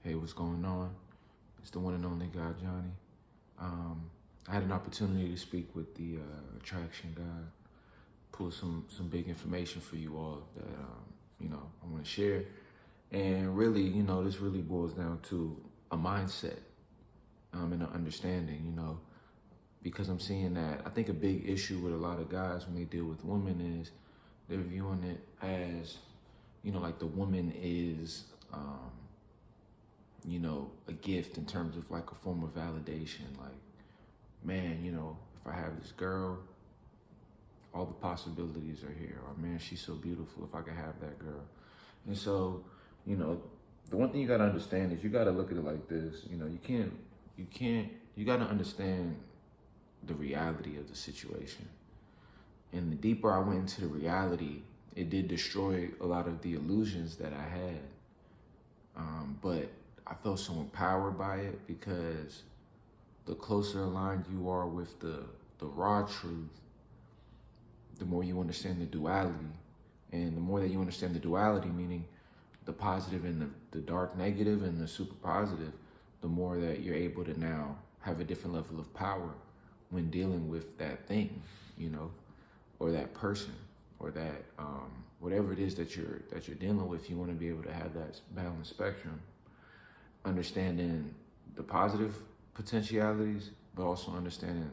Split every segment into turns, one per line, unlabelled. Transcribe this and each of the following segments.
Hey, what's going on? It's the one and only guy, Johnny. I had an opportunity to speak with the attraction guy, pull some big information for you all that I want to share. And really, this really boils down to a mindset and an understanding, because I'm seeing that I think a big issue with a lot of guys when they deal with women is they're viewing it as, like the woman is, a gift in terms of like a form of validation. Like, man, if I have this girl, all the possibilities are here. Or man, she's so beautiful if I could have that girl. And so, the one thing you gotta understand is you gotta look at it like this. You gotta understand the reality of the situation. And the deeper I went into the reality, it did destroy a lot of the illusions that I had. But I felt so empowered by it because the closer aligned you are with the raw truth, the more you understand the duality. And the more that you understand the duality, meaning the positive and the dark negative and the super positive, the more that you're able to now have a different level of power when dealing with that thing, or that person, or that whatever it is that you're dealing with. You want to be able to have that balanced spectrum, understanding the positive potentialities, but also understanding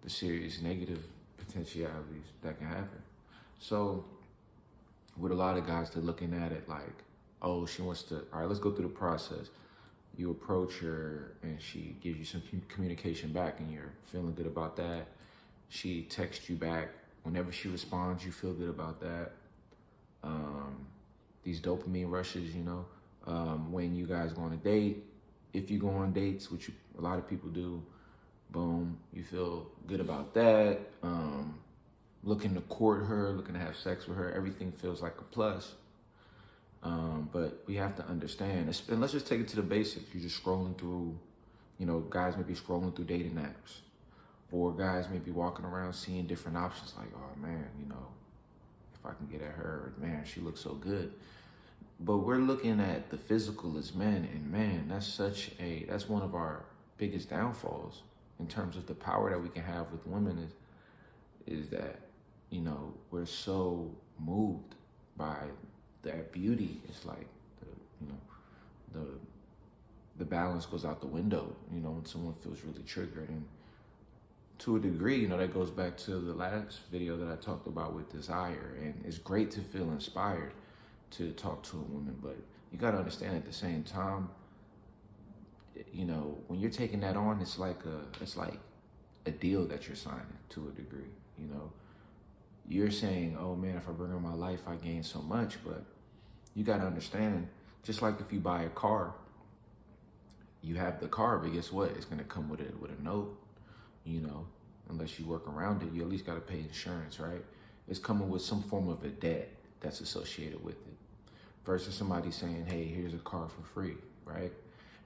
the serious negative potentialities that can happen. So with a lot of guys, they're looking at it like, oh, she wants to, all right, let's go through the process. You approach her and she gives you some communication back and you're feeling good about that. She texts you back. Whenever she responds, you feel good about that. These dopamine rushes, when you guys go on a date, if you go on dates, which a lot of people do, boom, you feel good about that. Looking to court her, looking to have sex with her, everything feels like a plus. But we have to understand, and let's just take it to the basics. You're just scrolling through, guys may be scrolling through dating apps, or guys may be walking around seeing different options like, oh man, if I can get at her, man, she looks so good. But we're looking at the physical as men, and man, that's one of our biggest downfalls in terms of the power that we can have with women is that, we're so moved by that beauty. It's like the balance goes out the window, when someone feels really triggered. And to a degree, that goes back to the last video that I talked about with desire. And it's great to feel inspired to talk to a woman, but you got to understand at the same time, when you're taking that on, it's like a deal that you're signing to a degree. You're saying, oh man, if I bring her in my life, I gain so much. But you got to understand, just like if you buy a car, you have the car, but guess what? It's going to come with a note, unless you work around it. You at least got to pay insurance, right? It's coming with some form of a debt that's associated with it, versus somebody saying, hey, here's a car for free, right?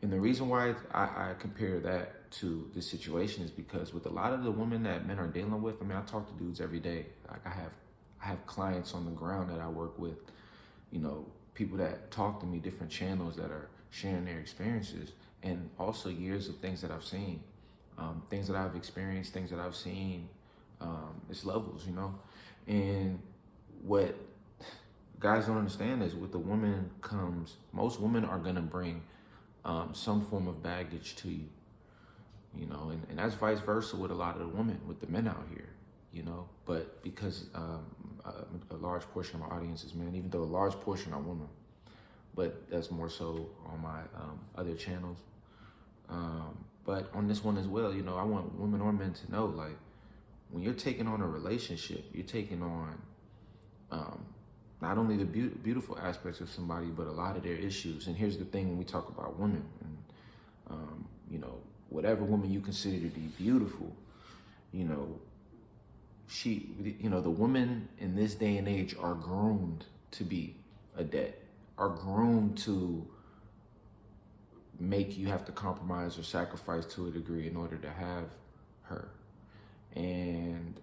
And the reason why I compare that to this situation is because with a lot of the women that men are dealing with, I talk to dudes every day. Like I have clients on the ground that I work with, people that talk to me, different channels that are sharing their experiences, and also years of things that I've seen, things that I've experienced, things that I've seen. It's levels, and what guys don't understand is with the woman comes, most women are gonna bring some form of baggage to you, and that's vice versa with a lot of the women, with the men out here, but because a large portion of my audience is men, even though a large portion are women, but that's more so on my other channels. But on this one as well, I want women or men to know, like, when you're taking on a relationship, you're taking on not only the beautiful aspects of somebody, but a lot of their issues. And here's the thing: when we talk about women, and whatever woman you consider to be beautiful, the women in this day and age are groomed to be a debt, are groomed to make you have to compromise or sacrifice to a degree in order to have her. And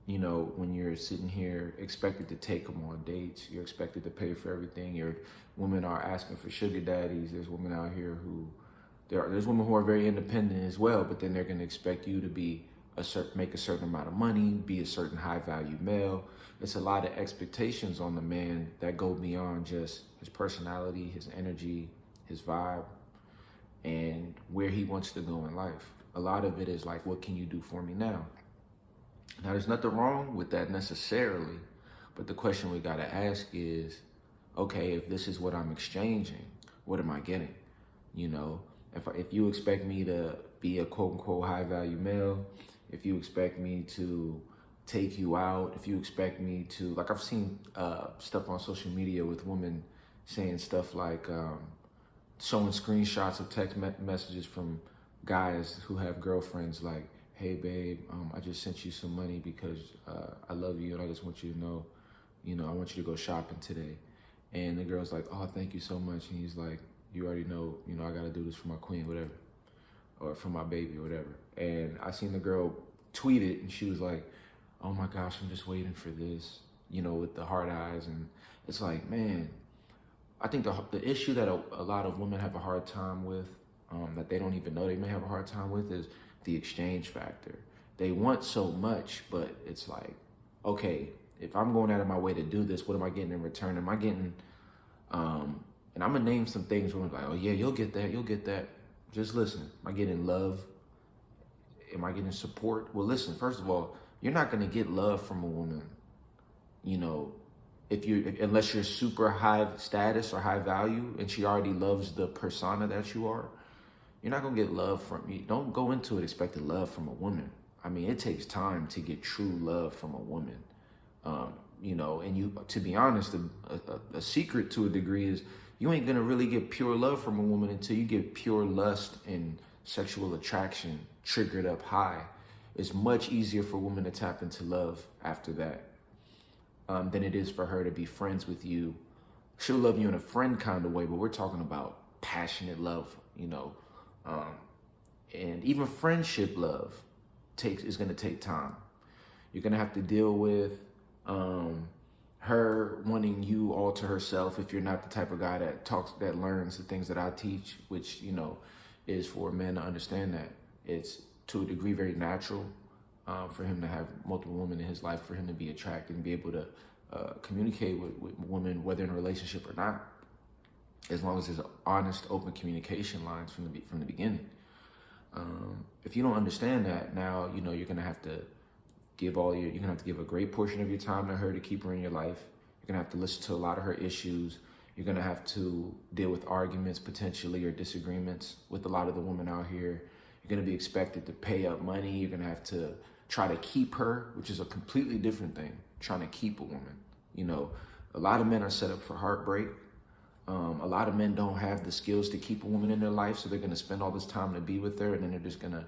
You know, when you're sitting here expected to take them on dates, you're expected to pay for everything. Your women are asking for sugar daddies. There's women out here who there's women who are very independent as well, but then they're going to expect you to be make a certain amount of money, be a certain high value male. It's a lot of expectations on the man that go beyond just his personality, his energy, his vibe, and where he wants to go in life. A lot of it is like, what can you do for me now? Now, there's nothing wrong with that necessarily, but the question we got to ask is, okay, if this is what I'm exchanging, what am I getting? You know, if you expect me to be a quote unquote high value male, if you expect me to take you out, if you expect me to, like I've seen stuff on social media with women saying stuff like showing screenshots of text messages from guys who have girlfriends like, hey babe, I just sent you some money because I love you and I just want you to know, I want you to go shopping today. And the girl's like, oh, thank you so much. And he's like, you already know, I got to do this for my queen, whatever, or for my baby or whatever. And I seen the girl tweet it and she was like, oh my gosh, I'm just waiting for this, with the hard eyes. And it's like, man, I think the issue that a lot of women have a hard time with, that they don't even know they may have a hard time with, is the exchange factor. They want so much, but it's like, okay, if I'm going out of my way to do this, what am I getting in return? Am I getting, and I'm gonna name some things where I'm like, oh yeah, you'll get that. Just listen, am I getting love? Am I getting support? Well, listen, first of all, you're not gonna get love from a woman, unless you're super high status or high value and she already loves the persona that you are. You're not gonna get love from you. Don't go into it expecting love from a woman. I mean, it takes time to get true love from a woman. And to be honest, a secret to a degree is you ain't gonna really get pure love from a woman until you get pure lust and sexual attraction triggered up high. It's much easier for a woman to tap into love after that than it is for her to be friends with you. She'll love you in a friend kind of way, but we're talking about passionate love, and even friendship love is going to take time. You're going to have to deal with her wanting you all to herself if you're not the type of guy that learns the things that I teach, which, is for a man to understand that it's to a degree very natural for him to have multiple women in his life, for him to be attracted and be able to communicate with women, whether in a relationship or not, as long as there's honest, open communication lines from the beginning. If you don't understand that, now you're gonna have to give a great portion of your time to her to keep her in your life. You're gonna have to listen to a lot of her issues. You're gonna have to deal with arguments potentially or disagreements with a lot of the women out here. You're gonna be expected to pay up money. You're gonna have to try to keep her, which is a completely different thing. Trying to keep a woman. A lot of men are set up for heartbreak. A lot of men don't have the skills to keep a woman in their life, so they're going to spend all this time to be with her, and then they're just going to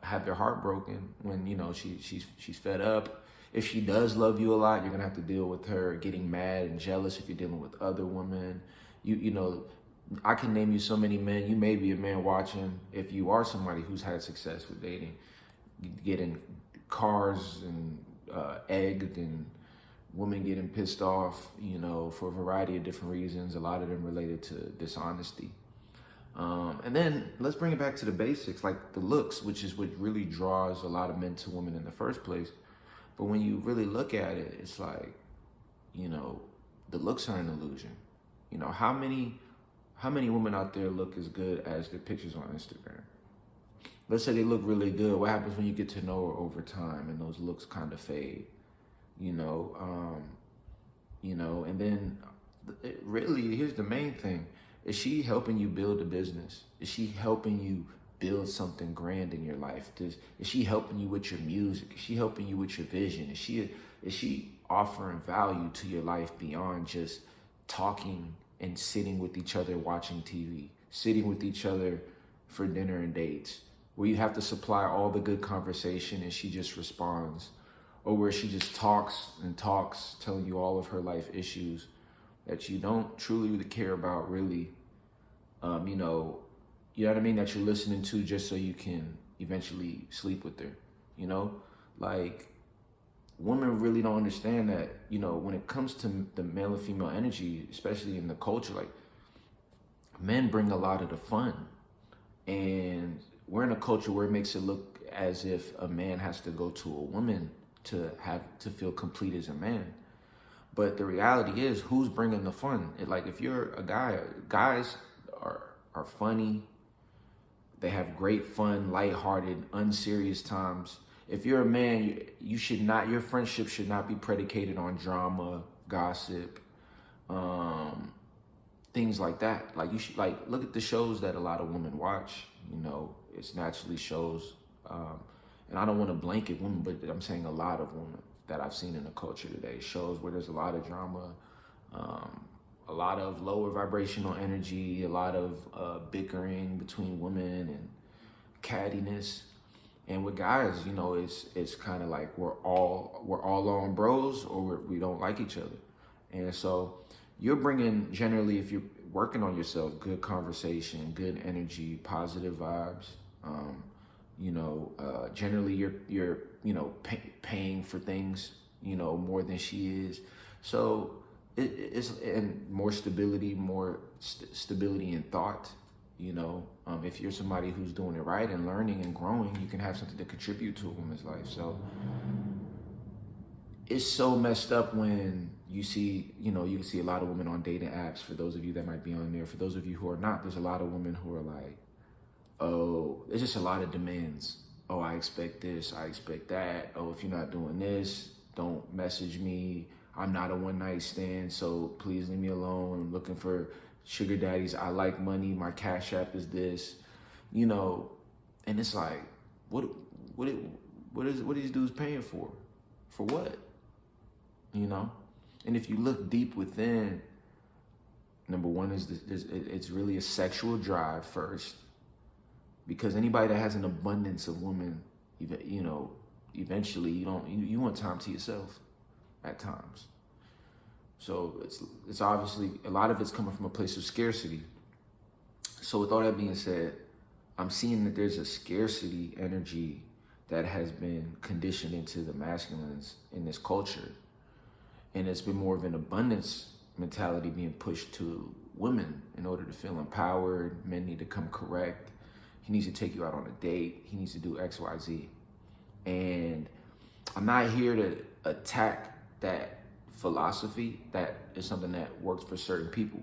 have their heart broken when she's fed up. If she does love you a lot, you're going to have to deal with her getting mad and jealous if you're dealing with other women. I can name you so many men. You may be a man watching, if you are somebody who's had success with dating, getting cars and egged, and women getting pissed off, for a variety of different reasons, a lot of them related to dishonesty. And then let's bring it back to the basics, like the looks, which is what really draws a lot of men to women in the first place. But when you really look at it, it's like, the looks are an illusion. How many women out there look as good as their pictures on Instagram? Let's say they look really good. What happens when you get to know her over time and those looks kind of fade? And then really, here's the main thing. Is she helping you build a business? Is she helping you build something grand in your life? Is she helping you with your music? Is she helping you with your vision? Is she offering value to your life beyond just talking and sitting with each other watching TV, sitting with each other for dinner and dates, where you have to supply all the good conversation and she just responds? Or where she just talks and talks, telling you all of her life issues that you don't truly care about, really. You know what I mean? That you're listening to just so you can eventually sleep with her. Like, women really don't understand that, you know, when it comes to the male and female energy, especially in the culture, like, men bring a lot of the fun. And we're in a culture where it makes it look as if a man has to go to a woman to feel complete as a man. But the reality is, who's bringing the fun? Like, if you're a guy, guys are funny. They have great fun, lighthearted, unserious times. If you're a man, you should not. Your friendship should not be predicated on drama, gossip, things like that. Like, you should, like, look at the shows that a lot of women watch. You know, it's naturally shows, and I don't want to blanket women, but I'm saying a lot of women that I've seen in the culture today. Shows where there's a lot of drama, a lot of lower vibrational energy, a lot of bickering between women and cattiness. And with guys, you know, it's kind of like we're all on bros, or we don't like each other. And so you're bringing, generally, if you're working on yourself, good conversation, good energy, positive vibes. You know, generally you're you know, paying for things, you know, more than she is. So it's, and more stability, stability in thought. You know, if you're somebody who's doing it right and learning and growing, you can have something to contribute to a woman's life. So it's so messed up when you see, you know, you can see a lot of women on dating apps. For those of you that might be on there, for those of you who are not, there's a lot of women who are like, oh, there's just a lot of demands. Oh, I expect this, I expect that. Oh, if you're not doing this, don't message me. I'm not a one-night stand, so please leave me alone. I'm looking for sugar daddies. I like money. My Cash App is this, you know. And it's like, what are these dudes paying for? For what? You know. And if you look deep within, number one is it's really a sexual drive first, because anybody that has an abundance of women, you know, eventually you want time to yourself at times. So it's obviously, a lot of it's coming from a place of scarcity. So with all that being said, I'm seeing that there's a scarcity energy that has been conditioned into the masculines in this culture. And it's been more of an abundance mentality being pushed to women in order to feel empowered. Men need to come correct. He needs to take you out on a date. He needs to do X, Y, Z. And I'm not here to attack that philosophy. That is something that works for certain people.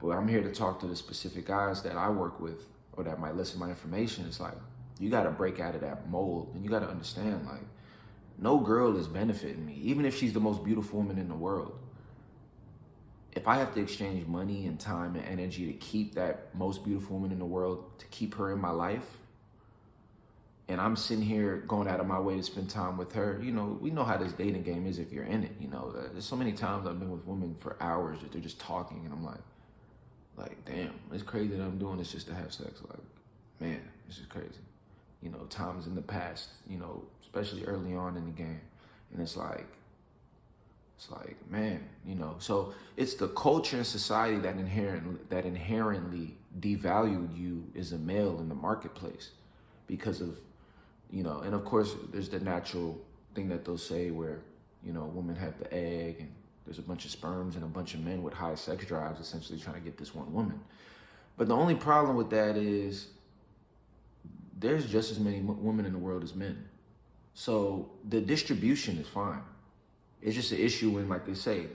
But I'm here to talk to the specific guys that I work with, or that might listen to my information. It's like, you got to break out of that mold, and you got to understand, like, no girl is benefiting me, even if she's the most beautiful woman in the world. If I have to exchange money and time and energy to keep that most beautiful woman in the world, to keep her in my life, and I'm sitting here going out of my way to spend time with her, you know, we know how this dating game is if you're in it, you know. There's so many times I've been with women for hours that they're just talking, and I'm like, damn, it's crazy that I'm doing this just to have sex. Like, man, this is crazy. You know, times in the past, you know, especially early on in the game. And it's like, man, you know. So it's the culture and society that inherently devalued you as a male in the marketplace because of, you know, and of course there's the natural thing that they'll say where, you know, women have the egg and there's a bunch of sperms and a bunch of men with high sex drives essentially trying to get this one woman. But the only problem with that is there's just as many women in the world as men. So the distribution is fine. It's just an issue when, like they say,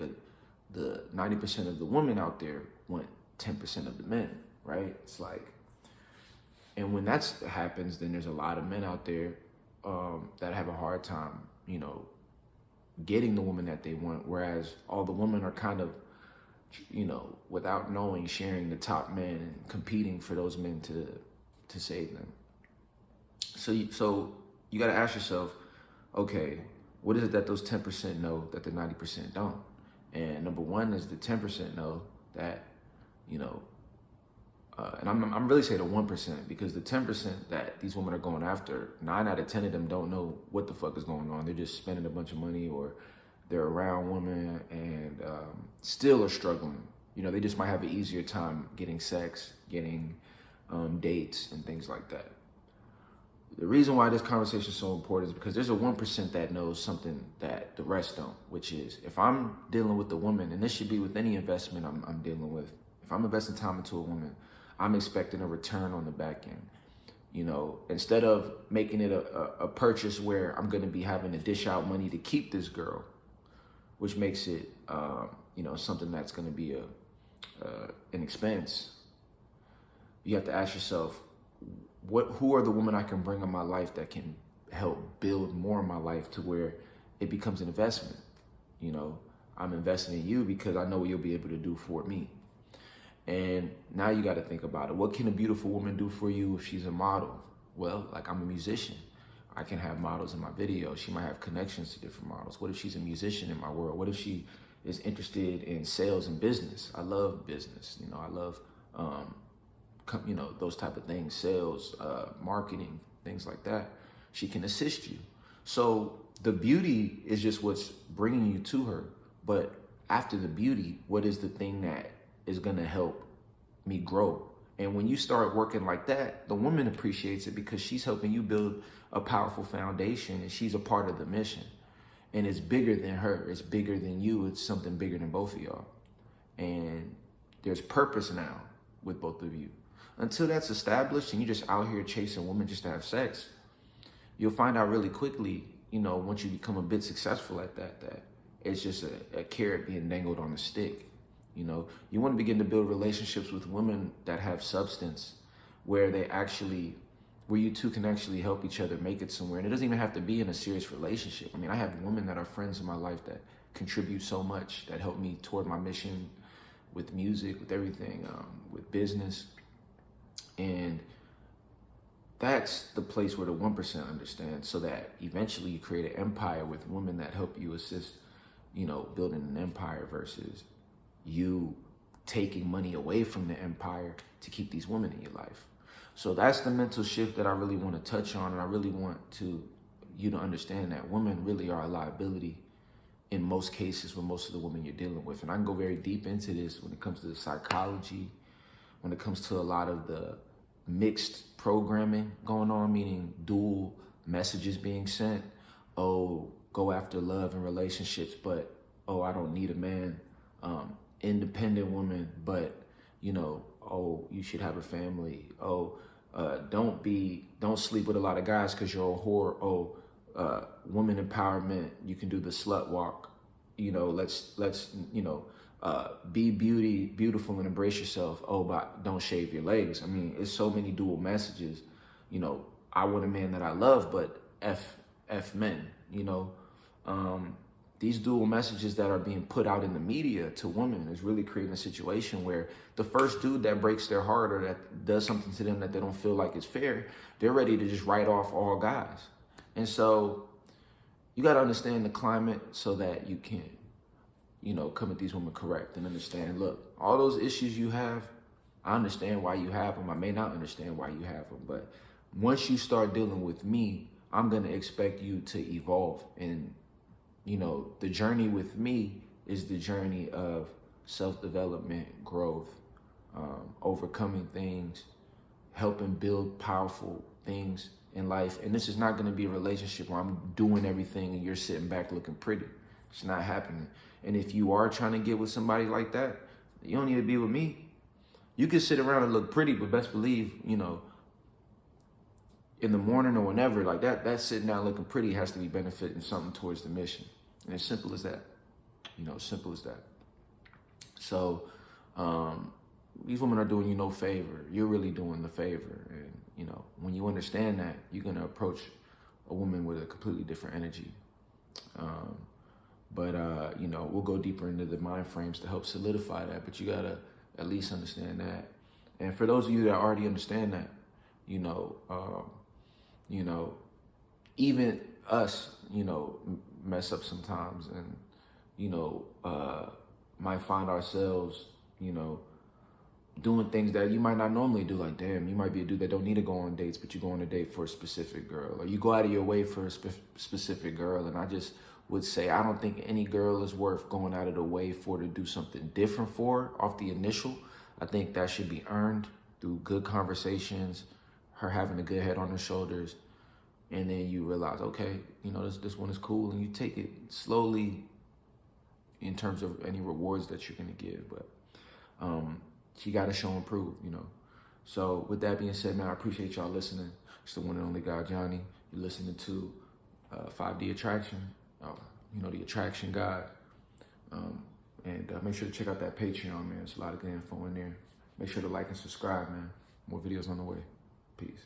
the 90% of the women out there want 10% of the men, right? It's like, and when that happens, then there's a lot of men out there that have a hard time, you know, getting the woman that they want, whereas all the women are kind of, you know, without knowing, sharing the top men and competing for those men to save them. So you got to ask yourself, okay, what is it that those 10% know that the 90% don't? And number one is the 10% know that, you know, and I'm really saying the 1%, because the 10% that these women are going after, 9 out of 10 of them don't know what the fuck is going on. They're just spending a bunch of money, or they're around women and still are struggling. You know, they just might have an easier time getting sex, getting dates and things like that. The reason why this conversation is so important is because there's a 1% that knows something that the rest don't, which is if I'm dealing with a woman, and this should be with any investment I'm dealing with, if I'm investing time into a woman, I'm expecting a return on the back end. You know, instead of making it a purchase where I'm going to be having to dish out money to keep this girl, which makes it, you know, something that's going to be an expense. You have to ask yourself, who are the women I can bring in my life that can help build more in my life to where it becomes an investment? You know, I'm investing in you because I know what you'll be able to do for me. And now you got to think about it. What can a beautiful woman do for you if she's a model? Well, like I'm a musician. I can have models in my video. She might have connections to different models. What if she's a musician in my world? What if she is interested in sales and business? I love business. You know, I love, you know, those type of things, sales, marketing, things like that. She can assist you. So the beauty is just what's bringing you to her. But after the beauty, what is the thing that is going to help me grow? And when you start working like that, the woman appreciates it because she's helping you build a powerful foundation and she's a part of the mission. And it's bigger than her. It's bigger than you. It's something bigger than both of y'all. And there's purpose now with both of you. Until that's established and you're just out here chasing women just to have sex, you'll find out really quickly, you know, once you become a bit successful at that it's just a carrot being dangled on a stick. You know, you want to begin to build relationships with women that have substance, where you two can actually help each other make it somewhere. And it doesn't even have to be in a serious relationship. I mean, I have women that are friends in my life that contribute so much, that help me toward my mission with music, with everything, with business. And that's the place where the 1% understands, so that eventually you create an empire with women that help you assist, you know, building an empire versus you taking money away from the empire to keep these women in your life. So that's the mental shift that I really want to touch on. And I really want you to understand that women really are a liability in most cases with most of the women you're dealing with. And I can go very deep into this when it comes to the psychology, when it comes to a lot of the mixed programming going on, meaning dual messages being sent. Oh, go after love and relationships, but, oh, I don't need a man. Independent woman, but, you know, oh, you should have a family. Oh, don't sleep with a lot of guys because you're a whore. Oh, woman empowerment, you can do the slut walk. You know, let's you know, be beautiful and embrace yourself. Oh, but don't shave your legs. I mean, it's so many dual messages. You know, I want a man that I love, but F men, you know. These dual messages that are being put out in the media to women is really creating a situation where the first dude that breaks their heart or that does something to them that they don't feel like is fair, they're ready to just write off all guys. And so you got to understand the climate so that you can, you know, come at these women correct and understand, look, all those issues you have, I understand why you have them. I may not understand why you have them, but once you start dealing with me, I'm going to expect you to evolve. And you know, the journey with me is the journey of self-development, growth, overcoming things, helping build powerful things in life. And this is not going to be a relationship where I'm doing everything and you're sitting back looking pretty. It's not happening. And if you are trying to get with somebody like that, you don't need to be with me. You can sit around and look pretty, but best believe, you know, in the morning or whenever, like that sitting down looking pretty has to be benefiting something towards the mission. And as simple as that, you know, simple as that. So these women are doing you no favor. You're really doing the favor. And, you know, when you understand that, you're going to approach a woman with a completely different energy. You know, we'll go deeper into the mind frames to help solidify that, but you got to at least understand that. And for those of you that already understand that, you know, even us, you know, mess up sometimes and, you know, might find ourselves, you know, doing things that you might not normally do. Like, damn, you might be a dude that don't need to go on dates, but you go on a date for a specific girl, or you go out of your way for a specific girl. And I just would say, I don't think any girl is worth going out of the way for to do something different for off the initial. I think that should be earned through good conversations, her having a good head on her shoulders, and then you realize, okay, you know, this one is cool, and you take it slowly in terms of any rewards that you're gonna give. But you gotta show and prove, you know. So with that being said, man, I appreciate y'all listening. It's the one and only guy, Johnny. You're listening to 5D Attraction, you know, the Attraction God. And make sure to check out that Patreon, man. There's a lot of good info in there. Make sure to like and subscribe, man. More videos on the way. Peace.